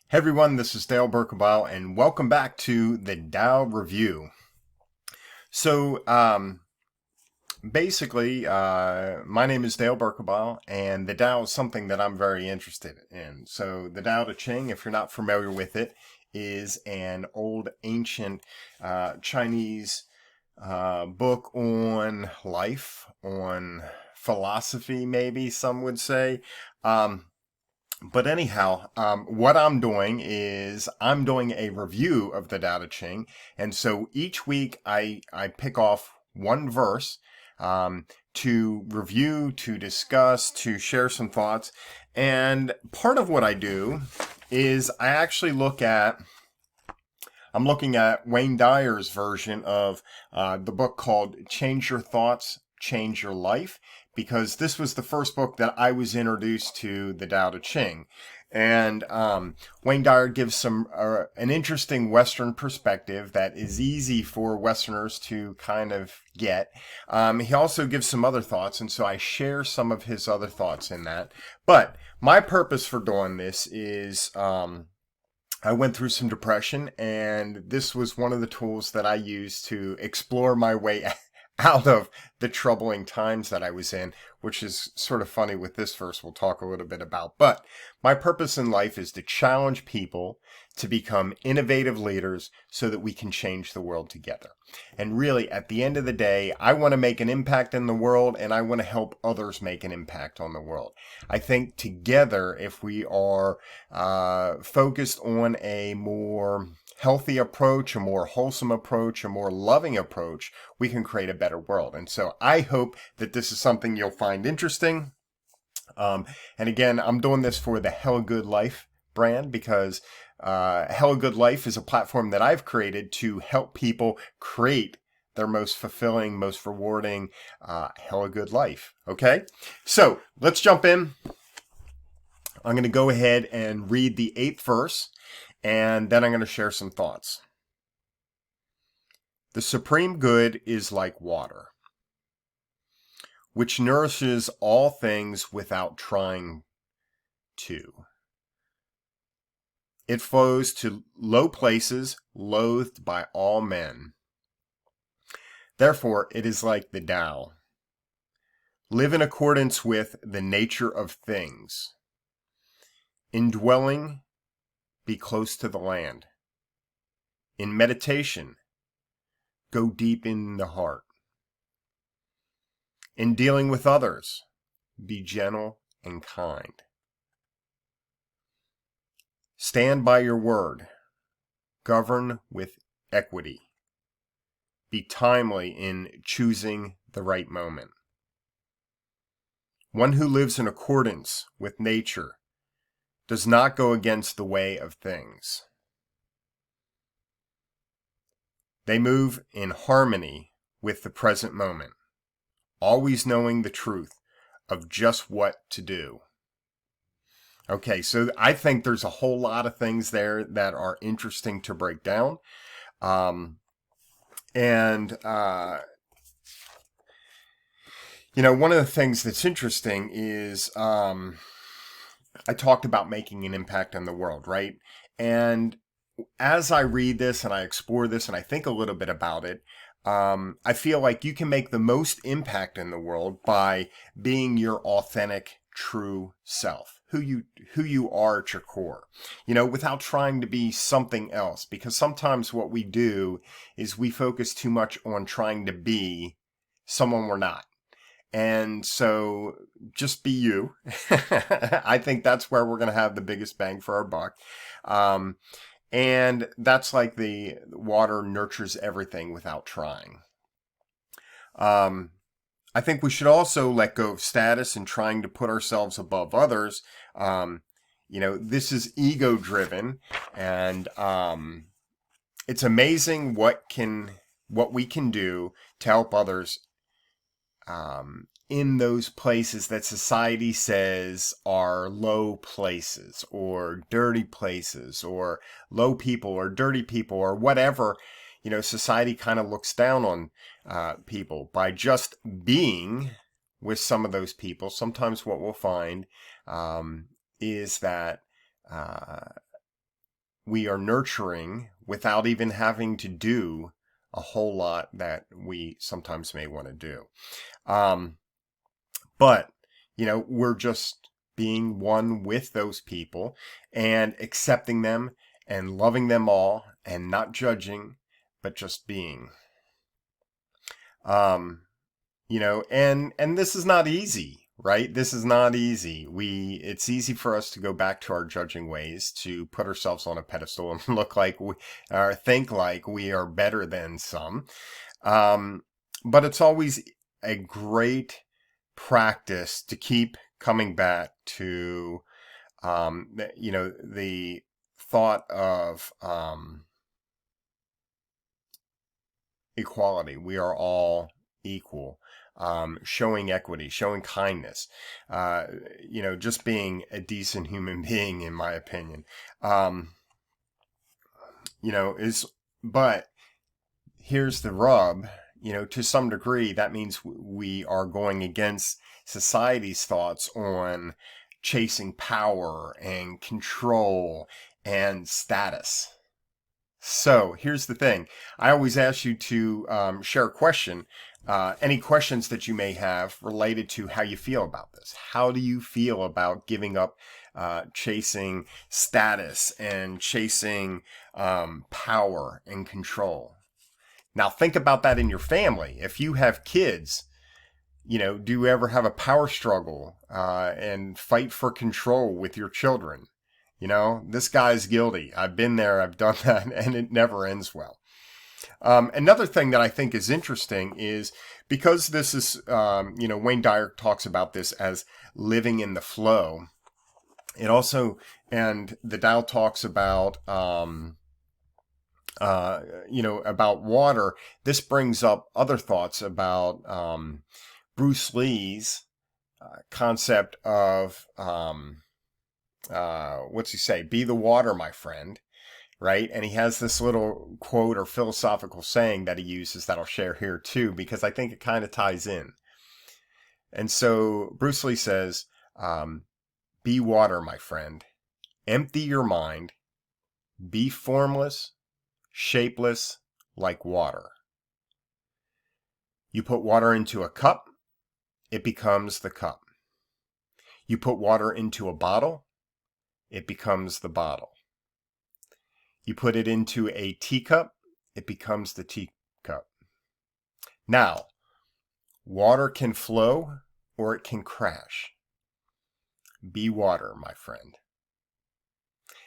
Hey everyone, this is Dale Berkebile, and welcome back to the Tao Review. So, basically, my name is Dale Berkebile, and the Tao is something that I'm very interested in. So, the Tao Te Ching, if you're not familiar with it, is an old ancient Chinese book on life, on philosophy, maybe some would say. But anyhow, what I'm doing is I'm doing a review of the Tao Te Ching. And so each week I pick off one verse to review, to discuss, to share some thoughts. And part of what I do is I actually I'm looking at Wayne Dyer's version of the book called Change Your Thoughts, Change Your Life, because this was the first book that I was introduced to the Tao Te Ching. And Wayne Dyer gives an interesting Western perspective that is easy for Westerners to kind of get. He also gives some other thoughts, and so I share some of his other thoughts in that. But my purpose for doing this is I went through some depression, and this was one of the tools that I used to explore my way out of the troubling times that I was in, which is sort of funny with this verse we'll talk a little bit about. But my purpose in life is to challenge people to become innovative leaders so that we can change the world together. And really, at the end of the day, I want to make an impact in the world, and I want to help others make an impact on the world. I think together, if we are focused on a more healthy approach, a more wholesome approach, a more loving approach, we can create a better world. And so I hope that this is something you'll find interesting. And again, I'm doing this for the Hellagood Life brand because Hellagood Life is a platform that I've created to help people create their most fulfilling, most rewarding Hellagood life. Okay, so let's jump in. I'm going to go ahead and read the 8th verse, and then I'm going to share some thoughts. The supreme good is like water, which nourishes all things without trying to. It flows to low places, loathed by all men. Therefore, it is like the Tao. Live in accordance with the nature of things. In dwelling, be close to the land. In meditation, go deep in the heart. In dealing with others, be gentle and kind. Stand by your word. Govern with equity. Be timely in choosing the right moment. One who lives in accordance with nature does not go against the way of things. They move in harmony with the present moment, always knowing the truth of just what to do. Okay, so I think there's a whole lot of things there that are interesting to break down. And one of the things that's interesting is I talked about making an impact on the world, right? And as I read this and I explore this and I think a little bit about it, I feel like you can make the most impact in the world by being your authentic, true self, who you are at your core, without trying to be something else. Because sometimes what we do is we focus too much on trying to be someone we're not. And so just be you. I think that's where we're going to have the biggest bang for our buck. And that's like the water nurtures everything without trying. I think we should also let go of status and trying to put ourselves above others. This is ego driven, and it's amazing what we can do to help others in those places that society says are low places or dirty places or low people or dirty people or whatever. Society kind of looks down on people by just being with some of those people. Sometimes what we'll find is that we are nurturing without even having to do a whole lot that we sometimes may want to do. But, we're just being one with those people and accepting them and loving them all and not judging, but just being. And this is not easy, right? This is not easy. It's easy for us to go back to our judging ways, to put ourselves on a pedestal and look like or think like we are better than some. But it's always a great practice to keep coming back to, the thought of equality. We are all equal. Showing equity, showing kindness, just being a decent human being, in my opinion, but here's the rub, to some degree, that means we are going against society's thoughts on chasing power and control and status. So here's the thing. I always ask you to share a question, any questions that you may have related to how you feel about this. How do you feel about giving up chasing status and chasing power and control? Now think about that in your family. If you have kids, do you ever have a power struggle and fight for control with your children? This guy's guilty. I've been there. I've done that, and it never ends well. Another thing that I think is interesting is because this is, Wayne Dyer talks about this as living in the flow. It also, and the Tao talks about, about water. This brings up other thoughts about Bruce Lee's concept of, what's he say? Be the water, my friend. Right? And he has this little quote or philosophical saying that he uses that I'll share here too, because I think it kind of ties in. And so Bruce Lee says, be water, my friend. Empty your mind. Be formless, shapeless, like water. You put water into a cup, it becomes the cup. You put water into a bottle, it becomes the bottle. You put it into a teacup, it becomes the teacup. Now, water can flow or it can crash. Be water, my friend.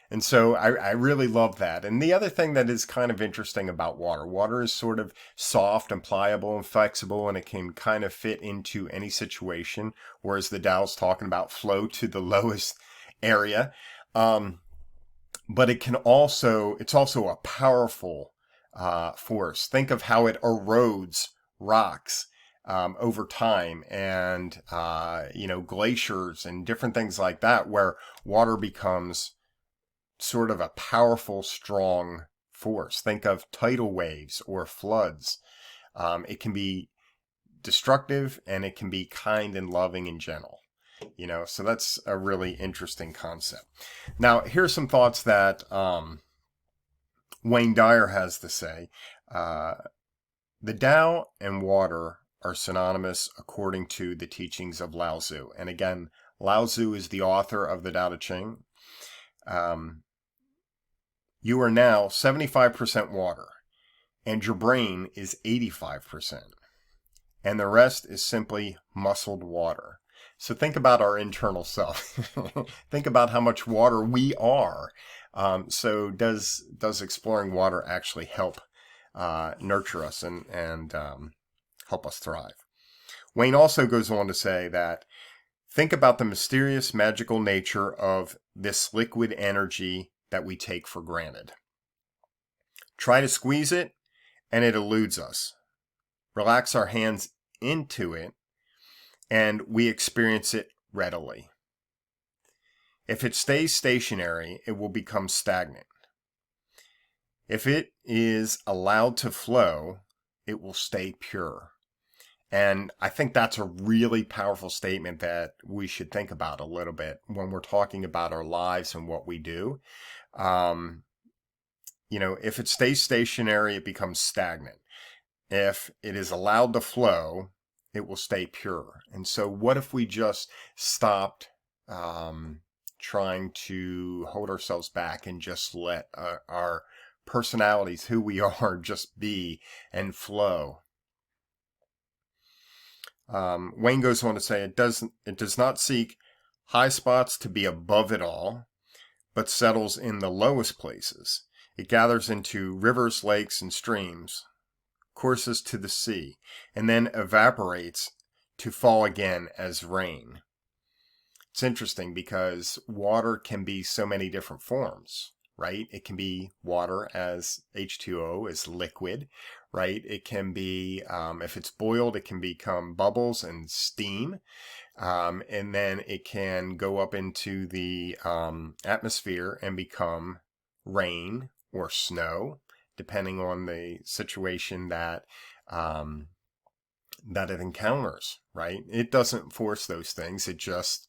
And so I really love that. And the other thing that is kind of interesting about water is sort of soft and pliable and flexible, and it can kind of fit into any situation, whereas the Tao's talking about flow to the lowest area. But it's also a powerful force. Think of how it erodes rocks over time, and glaciers and different things like that, where water becomes sort of a powerful, strong force. Think of tidal waves or floods. It can be destructive, and it can be kind and loving and gentle. So that's a really interesting concept. Now, here's some thoughts that Wayne Dyer has to say. The Tao and water are synonymous according to the teachings of Lao Tzu. And again, Lao Tzu is the author of the Tao Te Ching. You are now 75% water, and your brain is 85%. And the rest is simply muscled water. So think about our internal self. Think about how much water we are. So does exploring water actually help nurture us and help us thrive? Wayne also goes on to say that think about the mysterious, magical nature of this liquid energy that we take for granted. Try to squeeze it, and it eludes us. Relax our hands into it, and we experience it readily. If it stays stationary, it will become stagnant. If it is allowed to flow, it will stay pure. And I think that's a really powerful statement that we should think about a little bit when we're talking about our lives and what we do. if it stays stationary, it becomes stagnant. If it is allowed to flow, it will stay pure. And so what if we just stopped trying to hold ourselves back and just let our personalities, who we are, just be and flow? Wayne goes on to say, it does not seek high spots to be above it all, but settles in the lowest places. It gathers into rivers, lakes, and streams, courses to the sea, and then evaporates to fall again as rain. It's interesting because water can be so many different forms, right? It can be water as H2O, as liquid, right? It can be, if it's boiled, it can become bubbles and steam. And then it can go up into the atmosphere and become rain or snow, depending on the situation that that it encounters, right? It doesn't force those things. It just,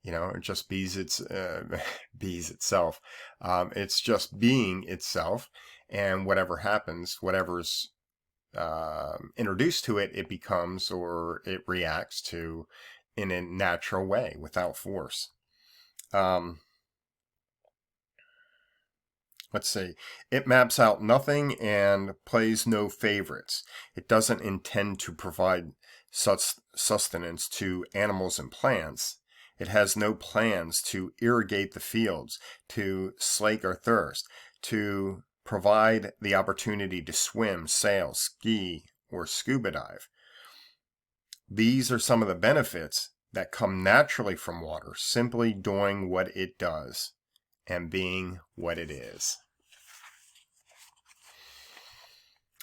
it just bees itself. It's just being itself, and whatever happens, whatever's introduced to it, it becomes, or it reacts to in a natural way without force. Let's see. It maps out nothing and plays no favorites. It doesn't intend to provide sustenance to animals and plants. It has no plans to irrigate the fields, to slake our thirst, to provide the opportunity to swim, sail, ski, or scuba dive. These are some of the benefits that come naturally from water, simply doing what it does and being what it is.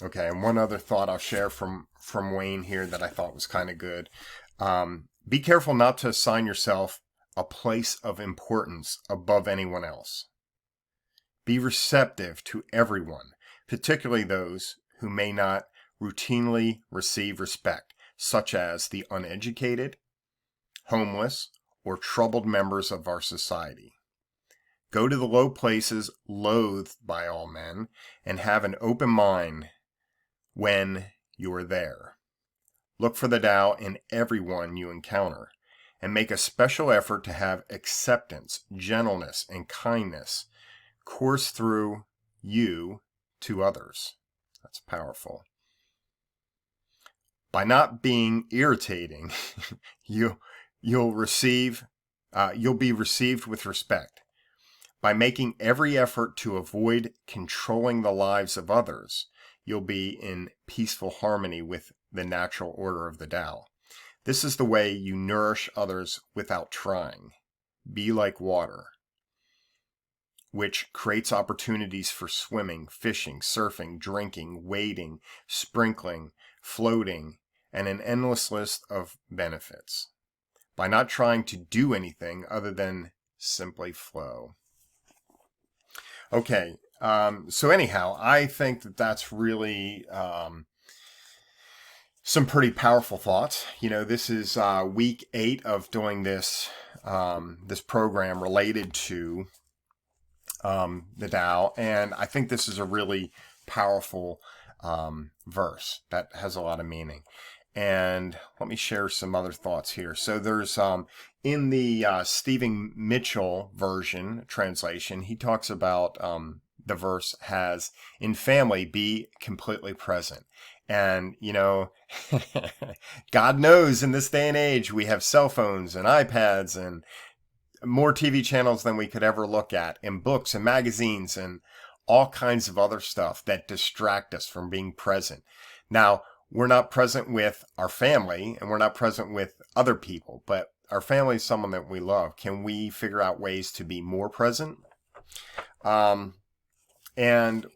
Okay, and one other thought I'll share from Wayne here that I thought was kind of good. Be careful not to assign yourself a place of importance above anyone else. Be receptive to everyone, particularly those who may not routinely receive respect, such as the uneducated, homeless, or troubled members of our society. Go to the low places loathed by all men, and have an open mind when you are there. Look for the Tao in everyone you encounter, and make a special effort to have acceptance, gentleness, and kindness course through you to others. That's powerful. By not being irritating, you'll be received with respect. By making every effort to avoid controlling the lives of others, you'll be in peaceful harmony with the natural order of the Tao. This is the way you nourish others without trying. Be like water, which creates opportunities for swimming, fishing, surfing, drinking, wading, sprinkling, floating, and an endless list of benefits. By not trying to do anything other than simply flow. Okay, so anyhow, I think that that's really some pretty powerful thoughts. This is week 8 of doing this program related to the Tao, and I think this is a really powerful verse that has a lot of meaning. And let me share some other thoughts here. So there's in the Stephen Mitchell version translation, he talks about the verse has, in family, be completely present. And, God knows in this day and age, we have cell phones and iPads and more TV channels than we could ever look at, and books and magazines and all kinds of other stuff that distract us from being present. Now, we're not present with our family and we're not present with other people, but our family is someone that we love. Can we figure out ways to be more present? And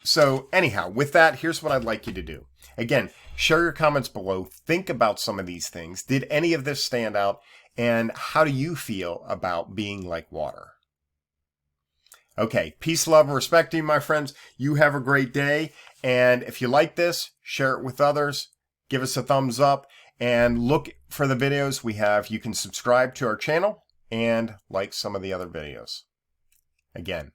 so anyhow, with that, here's what I'd like you to do. Again, share your comments below. Think about some of these things. Did any of this stand out? And how do you feel about being like water? Okay, peace, love, and respect to you, my friends. You have a great day. And if you like this, share it with others. Give us a thumbs up and look for the videos we have. You can subscribe to our channel and like some of the other videos. Again,